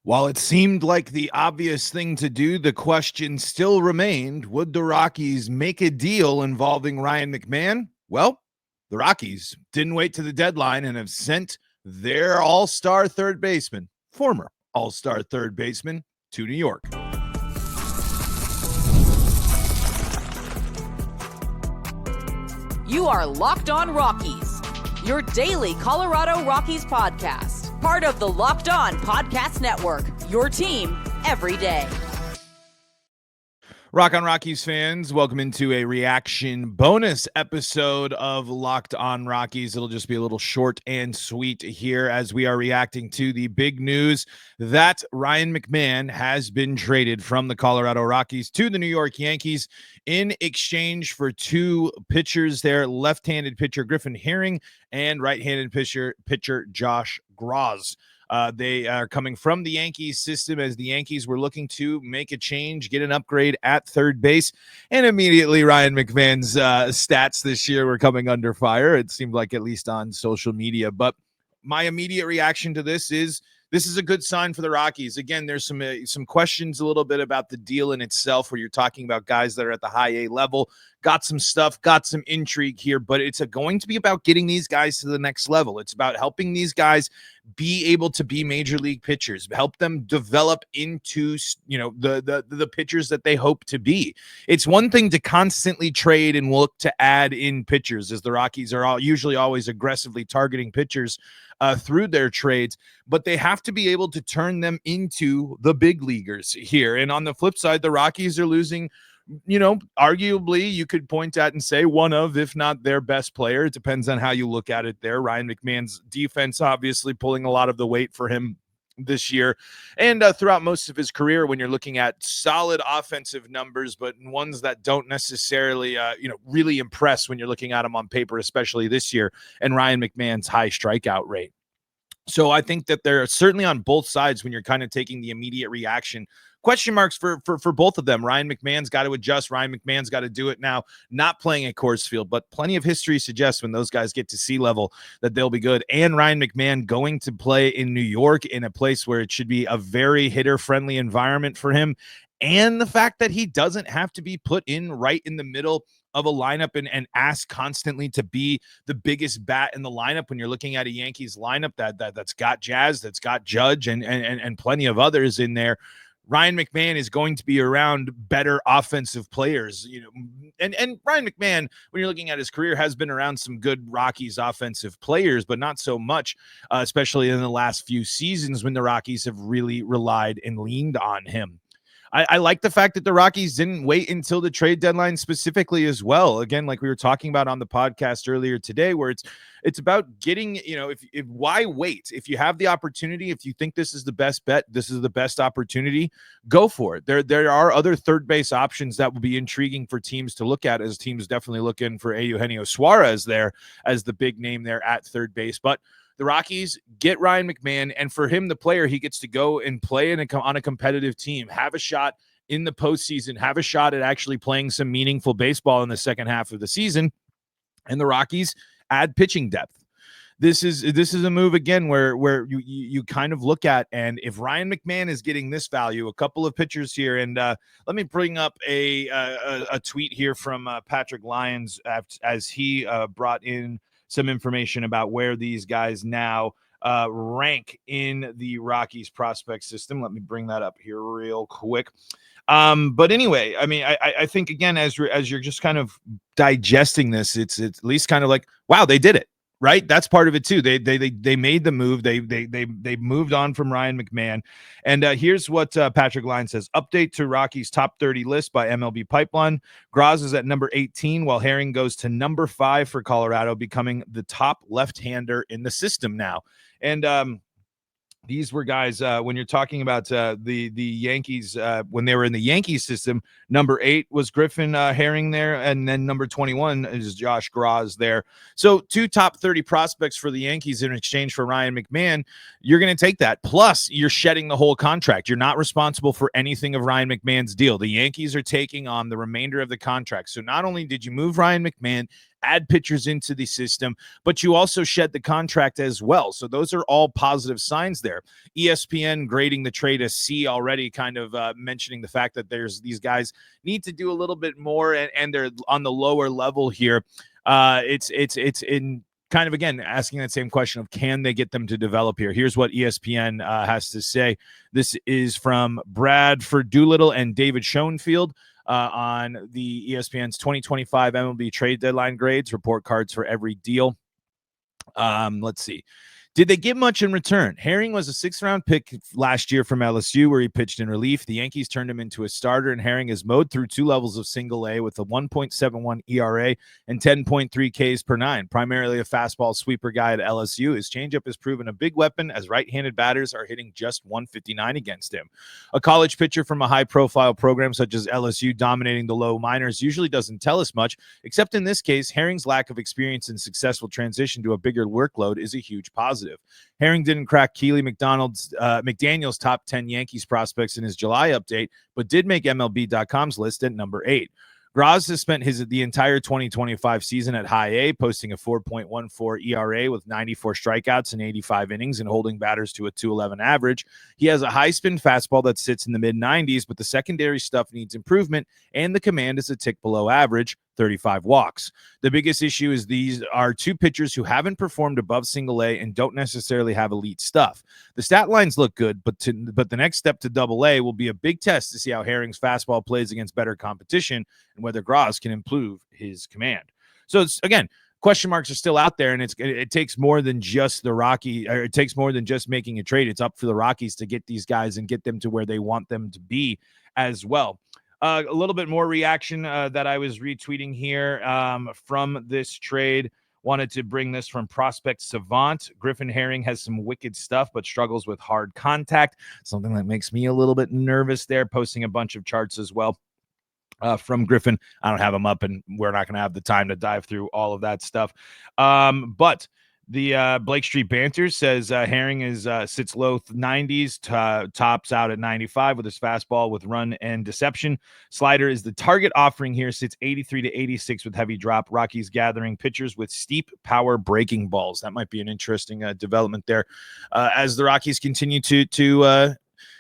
While it seemed like the obvious thing to do, the question still remained, would the Rockies make a deal involving Ryan McMahon? Well, the Rockies didn't wait to the deadline and have sent their all-star third baseman, former all-star third baseman, to New York. You are Locked On Rockies, your daily Colorado Rockies podcast. Part of the Locked On Podcast Network, your team every day. Rock on Rockies fans, welcome into a reaction bonus episode of Locked on Rockies. It'll just be a little short and sweet here as we are reacting to the big news that Ryan McMahon has been traded from the Colorado Rockies to the New York Yankees in exchange for two pitchers there, left-handed pitcher Griffin Herring and right-handed pitcher Josh Graz. They are coming from the Yankees system as the Yankees were looking to make a change, get an upgrade at third base, and immediately Ryan McMahon's stats this year were coming under fire. It seemed like, at least on social media. But my immediate reaction to this is a good sign for the Rockies. Again, there's some questions a little bit about the deal in itself, where you're talking about guys that are at the high A level, got some stuff, got some intrigue here, but it's going to be about getting these guys to the next level. It's about helping these guys be able to be major league pitchers, help them develop into, the pitchers that they hope to be. It's one thing to constantly trade and look to add in pitchers, as the Rockies are usually always aggressively targeting pitchers through their trades, but they have to be able to turn them into the big leaguers here. And on the flip side, the Rockies are losing, arguably you could point at and say one of, if not their best player. It depends on how you look at it there. Ryan McMahon's defense obviously pulling a lot of the weight for him this year and throughout most of his career, when you're looking at solid offensive numbers, but ones that don't necessarily, really impress when you're looking at them on paper, especially this year, and Ryan McMahon's high strikeout rate. So I think that they're certainly on both sides when you're kind of taking the immediate reaction. Question marks for both of them. Ryan McMahon's got to adjust. Ryan McMahon's got to do it now, not playing at Coors Field, but plenty of history suggests when those guys get to sea level that they'll be good. And Ryan McMahon going to play in New York, in a place where it should be a very hitter-friendly environment for him. And the fact that he doesn't have to be put in right in the middle of a lineup and asked constantly to be the biggest bat in the lineup, when you're looking at a Yankees lineup that's got Jazz, that's got Judge, and plenty of others in there. Ryan McMahon is going to be around better offensive players, and Ryan McMahon, when you're looking at his career, has been around some good Rockies offensive players, but not so much, especially in the last few seasons when the Rockies have really relied and leaned on him. I like the fact that the Rockies didn't wait until the trade deadline specifically as well. Again, like we were talking about on the podcast earlier today, where it's about getting, if why wait? If you have the opportunity, if you think this is the best bet, this is the best opportunity, go for it. There are other third base options that will be intriguing for teams to look at, as teams definitely looking for Eugenio Suarez there as the big name there at third base. But the Rockies get Ryan McMahon, and for him, the player, he gets to go and play on a competitive team, have a shot in the postseason, have a shot at actually playing some meaningful baseball in the second half of the season, and the Rockies add pitching depth. This is a move, again, where you kind of look at, and if Ryan McMahon is getting this value, a couple of pitchers here, and let me bring up a tweet here from Patrick Lyons as he brought in some information about where these guys now rank in the Rockies prospect system. Let me bring that up here real quick. But anyway, I mean, I think, again, as you're just kind of digesting this, it's at least kind of like, wow, they did it. Right, that's part of it too. They made the move. They moved on from Ryan McMahon, and here's what Patrick Lyons says: update to Rockies top 30 list by MLB Pipeline. Graz is at number 18, while Herring goes to number 5 for Colorado, becoming the top left-hander in the system now. And these were guys, when you're talking about the Yankees, when they were in the Yankees system, number 8 was Griffin Herring there, and then number 21 is Josh Graz there. So 2 top 30 prospects for the Yankees in exchange for Ryan McMahon. You're going to take that. Plus, you're shedding the whole contract. You're not responsible for anything of Ryan McMahon's deal. The Yankees are taking on the remainder of the contract. So not only did you move Ryan McMahon, add pitchers into the system, but you also shed the contract as well. So those are all positive signs there. ESPN grading the trade a C already, kind of mentioning the fact that there's these guys need to do a little bit more, and they're on the lower level here. It's in kind of, again, asking that same question of can they get them to develop here. Here's what ESPN has to say. This is from Bradford Doolittle and David Schoenfield on the ESPN's 2025 MLB trade deadline grades, report cards for every deal. Let's see. Did they get much in return? Herring was a 6th-round pick last year from LSU, where he pitched in relief. The Yankees turned him into a starter, and Herring has mowed through 2 levels of single A with a 1.71 ERA and 10.3 Ks per 9. Primarily a fastball sweeper guy at LSU, his changeup has proven a big weapon as right-handed batters are hitting just 159 against him. A college pitcher from a high-profile program such as LSU dominating the low minors usually doesn't tell us much, except in this case, Herring's lack of experience and successful transition to a bigger workload is a huge positive. Herring didn't crack Keely McDaniel's top 10 Yankees prospects in his July update, but did make MLB.com's list at number 8. Graz has spent the entire 2025 season at high A, posting a 4.14 ERA with 94 strikeouts in 85 innings and holding batters to a 2.11 average. He has a high-spin fastball that sits in the mid-90s, but the secondary stuff needs improvement, and the command is a tick below average, 35 walks. The biggest issue is these are 2 pitchers who haven't performed above single A and don't necessarily have elite stuff. The stat lines look good, but the next step to double A will be a big test to see how Herring's fastball plays against better competition and whether Graz can improve his command. So it's, again, question marks are still out there, and it takes more than just the Rockies, or it takes more than just making a trade. It's up for the Rockies to get these guys and get them to where they want them to be as well. A little bit more reaction that I was retweeting here from this trade. Wanted to bring this from Prospect Savant. Griffin Herring has some wicked stuff, but struggles with hard contact. Something that makes me a little bit nervous there, posting a bunch of charts as well. From Griffin. I don't have them up, and we're not going to have the time to dive through all of that stuff. But the Blake Street Banter says Herring sits low 90s, tops out at 95 with his fastball with run and deception. Slider is the target offering here, sits 83 to 86 with heavy drop. Rockies gathering pitchers with steep power breaking balls. That might be an interesting development there as the Rockies continue to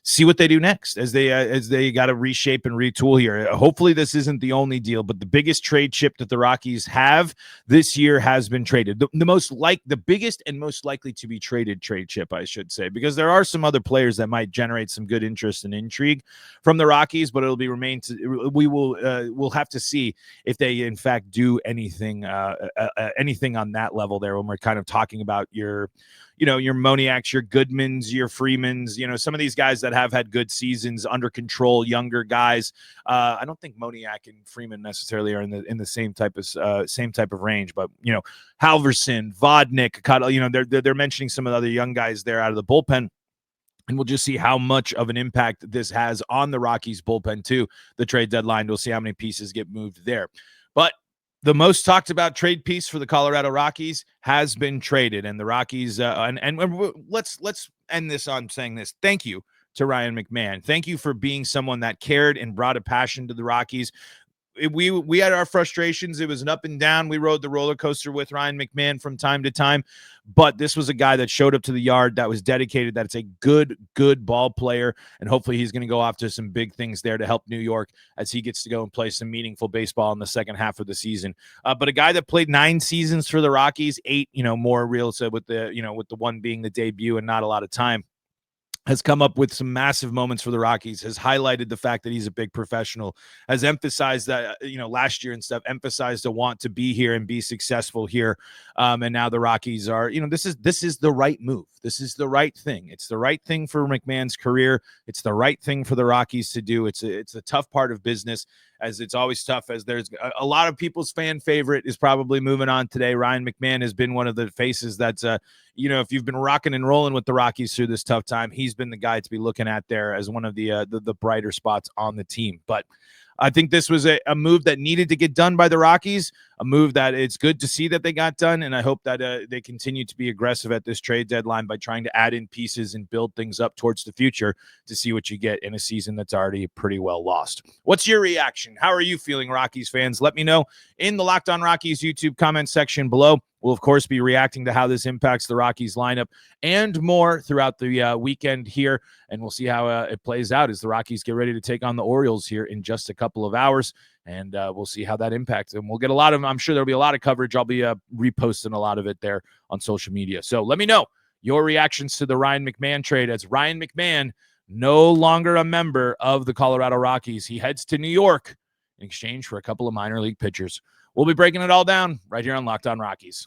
see what they do next as they got to reshape and retool here. Hopefully this isn't the only deal, but the biggest trade chip that the Rockies have this year has been traded. The biggest and most likely to be traded trade chip, I should say, because there are some other players that might generate some good interest and intrigue from the Rockies, but we'll have to see if they in fact do anything on that level there when we're kind of talking about your Moniacs, your Goodmans, your Freemans, some of these guys that have had good seasons under control, younger guys. I don't think Moniak and Freeman necessarily are in the same type of range, but Halverson, Vodnik, they're mentioning some of the other young guys there out of the bullpen. And we'll just see how much of an impact this has on the Rockies bullpen too. The trade deadline, we'll see how many pieces get moved there. But the most talked about trade piece for the Colorado Rockies has been traded, and the Rockies and let's end this on saying this. Thank you to Ryan McMahon. Thank you for being someone that cared and brought a passion to the Rockies. We had our frustrations. It was an up and down. We rode the roller coaster with Ryan McMahon from time to time, but this was a guy that showed up to the yard, that was dedicated, that's a good ball player, and hopefully he's going to go off to some big things there to help New York as he gets to go and play some meaningful baseball in the second half of the season. But a guy that played 9 seasons for the Rockies, 8, more real, so with the one being the debut and not a lot of time, has come up with some massive moments for the Rockies, has highlighted the fact that he's a big professional, has emphasized that, last year and stuff, emphasized a want to be here and be successful here. And now the Rockies are, this is the right move. This is the right thing. It's the right thing for McMahon's career. It's the right thing for the Rockies to do. It's a tough part of business, as it's always tough, as there's a lot of people's fan favorite is probably moving on today. Ryan McMahon has been one of the faces that's, if you've been rocking and rolling with the Rockies through this tough time, he's been the guy to be looking at there as one of the brighter spots on the team. But I think this was a move that needed to get done by the Rockies. a move that it's good to see that they got done, and I hope that they continue to be aggressive at this trade deadline by trying to add in pieces and build things up towards the future to see what you get in a season that's already pretty well lost. What's your reaction? How are you feeling, Rockies fans? Let me know in the Locked On Rockies YouTube comment section below. We'll, of course, be reacting to how this impacts the Rockies lineup and more throughout the weekend here, and we'll see how it plays out as the Rockies get ready to take on the Orioles here in just a couple of hours, and we'll see how that impacts them. We'll get a lot of, I'm sure there'll be a lot of coverage. I'll be reposting a lot of it there on social media. So let me know your reactions to the Ryan McMahon trade, as Ryan McMahon, no longer a member of the Colorado Rockies. He heads to New York in exchange for a couple of minor league pitchers. We'll be breaking it all down right here on Locked On Rockies.